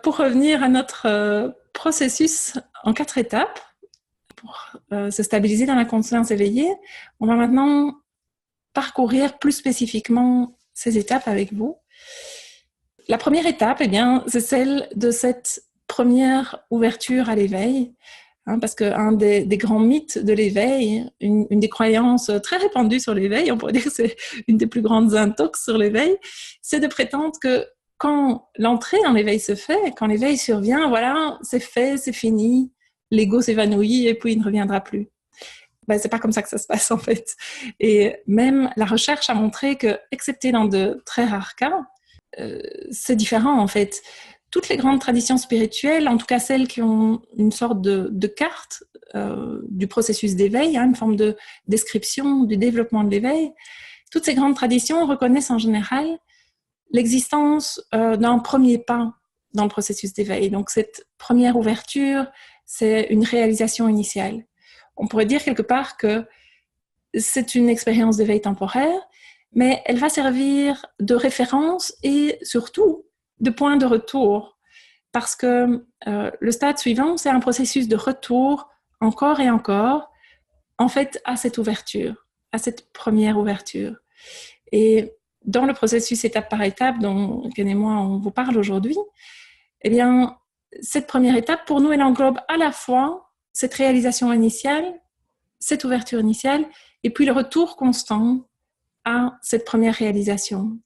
pour revenir à notre processus en 4 étapes, pour se stabiliser dans la conscience éveillée, on va maintenant parcourir plus spécifiquement ces étapes avec vous. La première étape, eh bien, c'est celle de cette première ouverture à l'éveil, parce qu'un des grands mythes de l'éveil, une des croyances très répandues sur l'éveil, on pourrait dire que c'est une des plus grandes intox sur l'éveil, c'est de prétendre que quand l'entrée dans l'éveil se fait, quand l'éveil survient, voilà, c'est fait, c'est fini, l'ego s'évanouit et puis il ne reviendra plus. Ben, c'est pas comme ça que ça se passe en fait. Et même la recherche a montré que, excepté dans de très rares cas, c'est différent en fait. Toutes les grandes traditions spirituelles, en tout cas celles qui ont une sorte de carte du processus d'éveil, une forme de description du développement de l'éveil, toutes ces grandes traditions reconnaissent en général l'existence d'un premier pas dans le processus d'éveil. Donc cette première ouverture, c'est une réalisation initiale. On pourrait dire quelque part que c'est une expérience d'éveil temporaire, mais elle va servir de référence et surtout de point de retour. Parce que le stade suivant, c'est un processus de retour encore et encore, en fait, à cette ouverture, à cette première ouverture. Et dans le processus étape par étape dont Ken et moi, on vous parle aujourd'hui, eh bien, cette première étape, pour nous, elle englobe à la fois cette réalisation initiale, cette ouverture initiale, et puis le retour constant à cette première réalisation.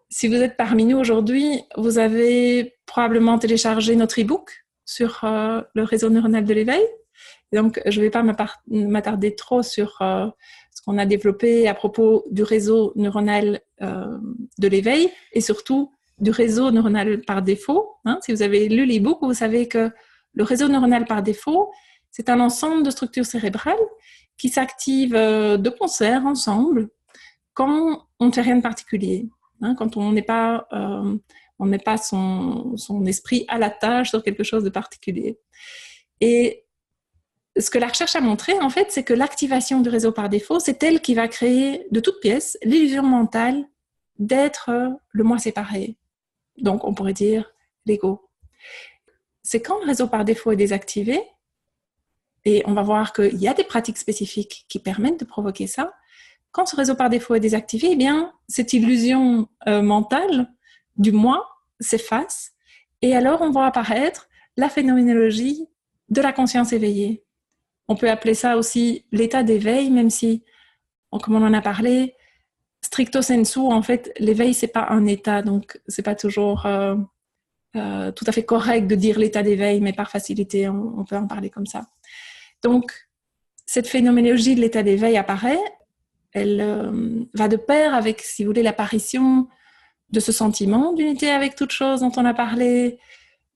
Si vous êtes parmi nous aujourd'hui, vous avez probablement téléchargé notre e-book sur le réseau neuronal de l'éveil. Donc, je ne vais pas m'attarder trop sur ce qu'on a développé à propos du réseau neuronal de l'éveil et surtout du réseau neuronal par défaut. Si vous avez lu l'e-book, vous savez que le réseau neuronal par défaut, c'est un ensemble de structures cérébrales qui s'activent de concert, ensemble, quand on ne fait rien de particulier. Quand on n'est pas, son esprit à la tâche sur quelque chose de particulier. Et ce que la recherche a montré, en fait, c'est que l'activation du réseau par défaut, c'est elle qui va créer de toutes pièces l'illusion mentale d'être le moi séparé. Donc, on pourrait dire l'ego. C'est quand le réseau par défaut est désactivé, et on va voir qu'il y a des pratiques spécifiques qui permettent de provoquer ça. Quand ce réseau par défaut est désactivé, eh bien, cette illusion mentale du moi s'efface, et alors on voit apparaître la phénoménologie de la conscience éveillée. On peut appeler ça aussi l'état d'éveil, même si, comme on en a parlé, stricto sensu, en fait, l'éveil, c'est pas un état, donc c'est pas toujours tout à fait correct de dire l'état d'éveil, mais par facilité, on peut en parler comme ça. Donc, cette phénoménologie de l'état d'éveil apparaît, elle va de pair avec, si vous voulez, l'apparition de ce sentiment d'unité avec toute chose dont on a parlé,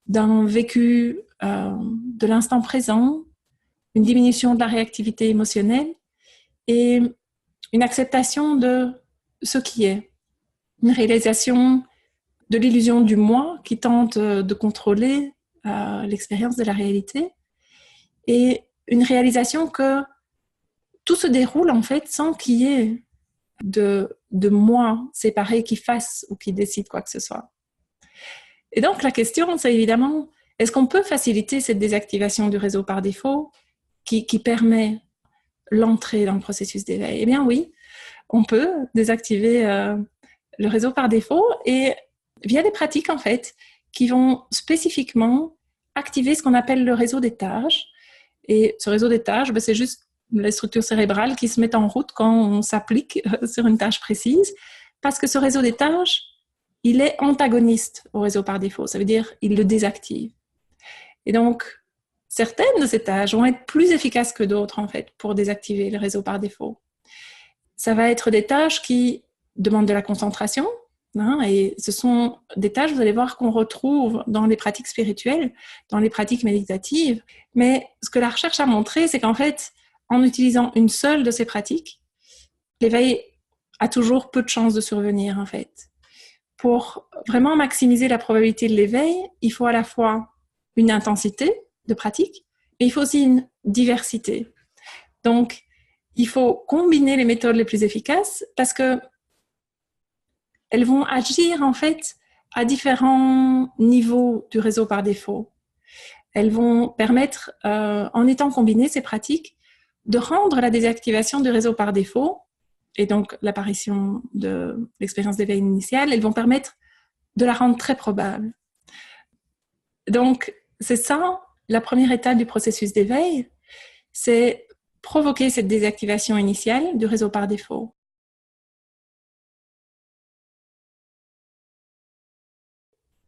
d'un vécu de l'instant présent, une diminution de la réactivité émotionnelle et une acceptation de ce qui est, une réalisation de l'illusion du moi qui tente de contrôler l'expérience de la réalité et une réalisation que tout se déroule en fait sans qu'il y ait de moi séparé qui fasse ou qui décide quoi que ce soit. Et donc la question, c'est évidemment, est-ce qu'on peut faciliter cette désactivation du réseau par défaut qui permet l'entrée dans le processus d'éveil? Eh bien oui, on peut désactiver le réseau par défaut et via des pratiques en fait qui vont spécifiquement activer ce qu'on appelle le réseau des tâches. Et ce réseau des tâches, c'est juste les structures cérébrales qui se mettent en route quand on s'applique sur une tâche précise, parce que ce réseau des tâches, il est antagoniste au réseau par défaut, ça veut dire il le désactive. Et donc, certaines de ces tâches vont être plus efficaces que d'autres, en fait, pour désactiver le réseau par défaut. Ça va être des tâches qui demandent de la concentration, et ce sont des tâches, vous allez voir, qu'on retrouve dans les pratiques spirituelles, dans les pratiques méditatives. Mais ce que la recherche a montré, c'est qu'en fait, en utilisant une seule de ces pratiques, l'éveil a toujours peu de chances de survenir, en fait. Pour vraiment maximiser la probabilité de l'éveil, il faut à la fois une intensité de pratique, mais il faut aussi une diversité. Donc, il faut combiner les méthodes les plus efficaces parce que elles vont agir en fait à différents niveaux du réseau par défaut. Elles vont permettre, en étant combinées, ces pratiques, de rendre la désactivation du réseau par défaut, et donc l'apparition de l'expérience d'éveil initiale, elles vont permettre de la rendre très probable. Donc, c'est ça, la première étape du processus d'éveil, c'est provoquer cette désactivation initiale du réseau par défaut.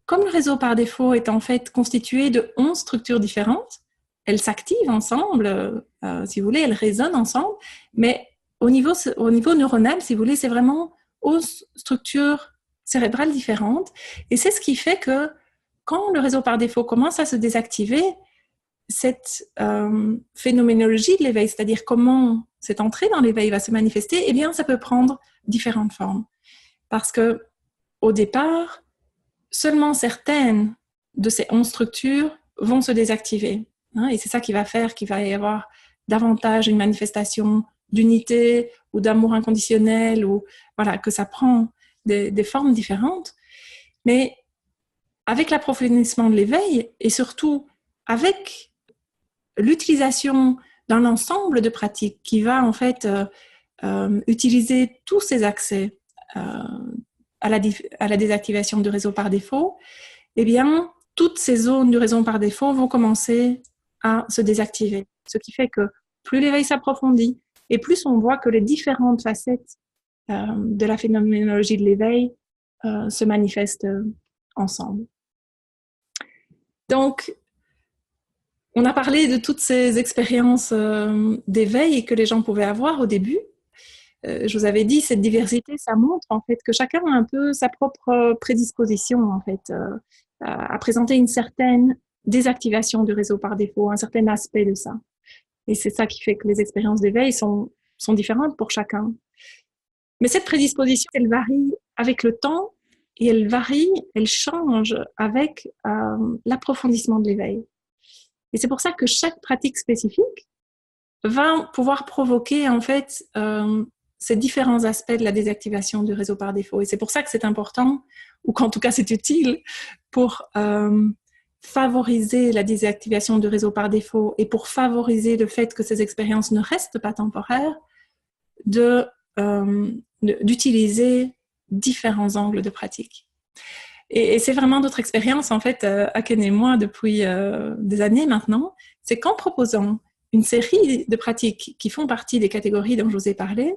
Comme le réseau par défaut est en fait constitué de 11 structures différentes, elles s'activent ensemble, si vous voulez, elles résonnent ensemble, mais au niveau neuronal, si vous voulez, c'est vraiment 11 structures cérébrales différentes. Et c'est ce qui fait que quand le réseau par défaut commence à se désactiver, cette phénoménologie de l'éveil, c'est-à-dire comment cette entrée dans l'éveil va se manifester, eh bien, ça peut prendre différentes formes. Parce que, au départ, seulement certaines de ces 11 structures vont se désactiver. Et c'est ça qui va faire qu'il va y avoir davantage une manifestation d'unité ou d'amour inconditionnel, ou voilà, que ça prend des formes différentes. Mais avec l'approfondissement de l'éveil, et surtout avec l'utilisation d'un ensemble de pratiques qui va en fait utiliser tous ces accès à la désactivation du réseau par défaut, eh bien, toutes ces zones du réseau par défaut vont commencer à se désactiver. Ce qui fait que plus l'éveil s'approfondit et plus on voit que les différentes facettes de la phénoménologie de l'éveil se manifestent ensemble. Donc, on a parlé de toutes ces expériences d'éveil que les gens pouvaient avoir au début. Je vous avais dit, cette diversité, ça montre en fait que chacun a un peu sa propre prédisposition en fait à présenter une certaine désactivation du réseau par défaut, un certain aspect de ça. Et c'est ça qui fait que les expériences d'éveil sont différentes pour chacun. Mais cette prédisposition, elle varie avec le temps et elle change avec l'approfondissement de l'éveil. Et c'est pour ça que chaque pratique spécifique va pouvoir provoquer en fait ces différents aspects de la désactivation du réseau par défaut. Et c'est pour ça que c'est important, ou qu'en tout cas c'est utile, pour favoriser la désactivation du réseau par défaut et pour favoriser le fait que ces expériences ne restent pas temporaires, d'utiliser différents angles de pratique. Et c'est vraiment notre expérience, en fait, Aken et moi, depuis des années maintenant, c'est qu'en proposant une série de pratiques qui font partie des catégories dont je vous ai parlé,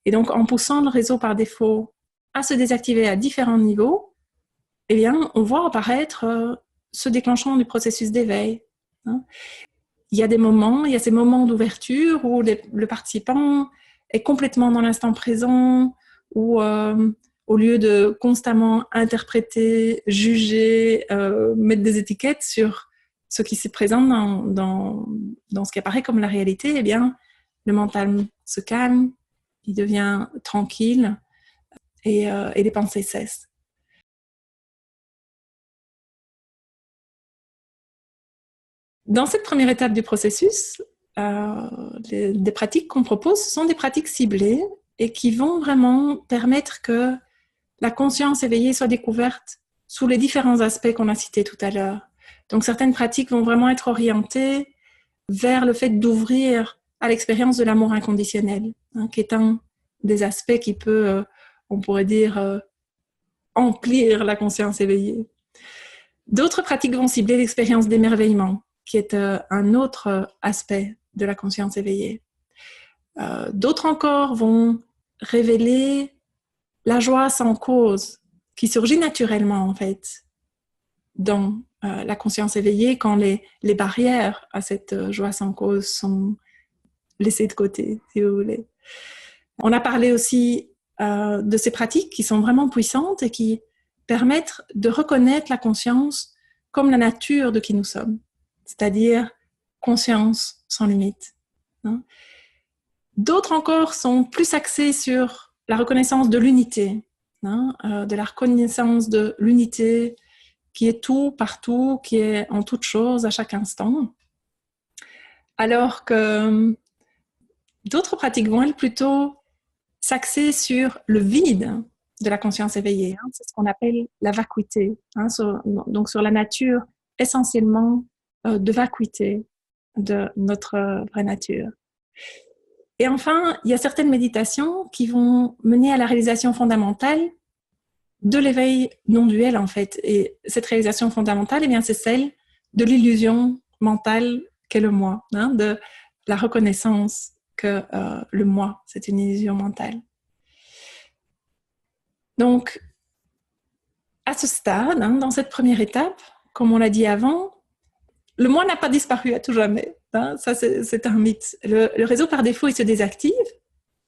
et donc en poussant le réseau par défaut à se désactiver à différents niveaux, eh bien, on voit apparaître ce déclenchement du processus d'éveil. Il y a ces moments d'ouverture où le participant est complètement dans l'instant présent, où au lieu de constamment interpréter, juger, mettre des étiquettes sur ce qui se présente dans ce qui apparaît comme la réalité, eh bien, le mental se calme, il devient tranquille et les pensées cessent. Dans cette première étape du processus, des pratiques qu'on propose sont des pratiques ciblées et qui vont vraiment permettre que la conscience éveillée soit découverte sous les différents aspects qu'on a cités tout à l'heure. Donc certaines pratiques vont vraiment être orientées vers le fait d'ouvrir à l'expérience de l'amour inconditionnel, qui est un des aspects qui peut, on pourrait dire, emplir la conscience éveillée. D'autres pratiques vont cibler l'expérience d'émerveillement, qui est un autre aspect de la conscience éveillée. D'autres encore vont révéler la joie sans cause, qui surgit naturellement en fait dans la conscience éveillée quand les barrières à cette joie sans cause sont laissées de côté, si vous voulez. On a parlé aussi de ces pratiques qui sont vraiment puissantes et qui permettent de reconnaître la conscience comme la nature de qui nous sommes, c'est-à-dire conscience sans limite. D'autres encore sont plus axés sur la reconnaissance de l'unité, de la reconnaissance de l'unité qui est tout, partout, qui est en toute chose, à chaque instant. Alors que d'autres pratiques vont, elles, plutôt s'axer sur le vide, de la conscience éveillée. Hein. C'est ce qu'on appelle la vacuité. Hein, donc sur la nature essentiellement de vacuité de notre vraie nature. Et enfin, il y a certaines méditations qui vont mener à la réalisation fondamentale de l'éveil non-duel, en fait. Et cette réalisation fondamentale, eh bien, c'est celle de l'illusion mentale qu'est le moi, hein, de la reconnaissance que le moi, c'est une illusion mentale. Donc, à ce stade, hein, dans cette première étape, comme on l'a dit avant, le moi n'a pas disparu à tout jamais. Hein, ça, c'est un mythe. Le réseau par défaut, il se désactive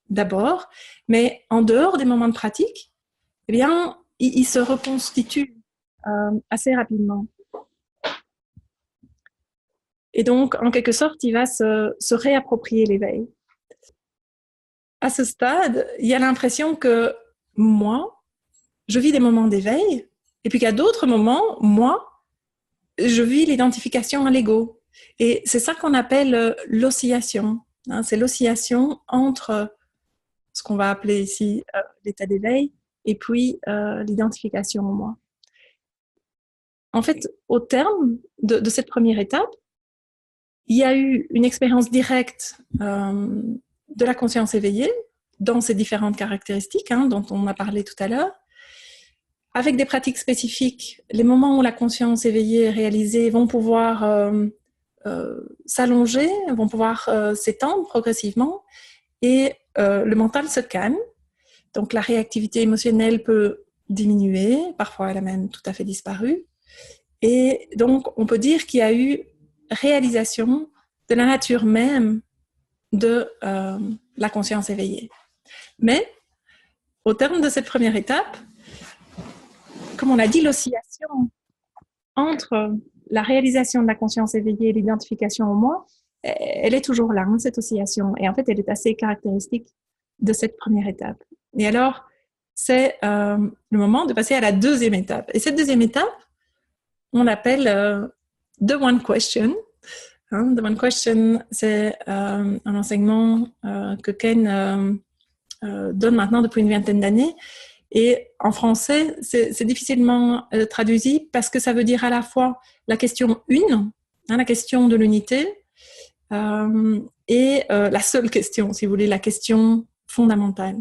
d'abord, mais en dehors des moments de pratique, eh bien, il se reconstitue assez rapidement. Et donc, en quelque sorte, il va se réapproprier l'éveil. À ce stade, il y a l'impression que moi, je vis des moments d'éveil, et puis qu'à d'autres moments, moi, je vis l'identification à l'ego. Et c'est ça qu'on appelle l'oscillation. Hein, c'est l'oscillation entre ce qu'on va appeler ici l'état d'éveil et puis l'identification au moi. En fait, au terme de cette première étape, il y a eu une expérience directe de la conscience éveillée dans ses différentes caractéristiques hein, dont on a parlé tout à l'heure. Avec des pratiques spécifiques, les moments où la conscience éveillée est réalisée vont pouvoir s'allonger, vont pouvoir s'étendre progressivement et le mental se calme. Donc la réactivité émotionnelle peut diminuer, parfois elle a même tout à fait disparu. Et donc on peut dire qu'il y a eu réalisation de la nature même de la conscience éveillée. Mais au terme de cette première étape, comme on l'a dit, l'oscillation entre la réalisation de la conscience éveillée et l'identification au moi, elle est toujours là, hein, cette oscillation. Et en fait, elle est assez caractéristique de cette première étape. Et alors, c'est le moment de passer à la deuxième étape. Et cette deuxième étape, on l'appelle The One Question. Hein, The One Question, c'est un enseignement que Ken donne maintenant depuis une vingtaine d'années. Et en français, c'est difficilement traduisible parce que ça veut dire à la fois la question une, hein, la question de l'unité, et la seule question, si vous voulez, la question fondamentale.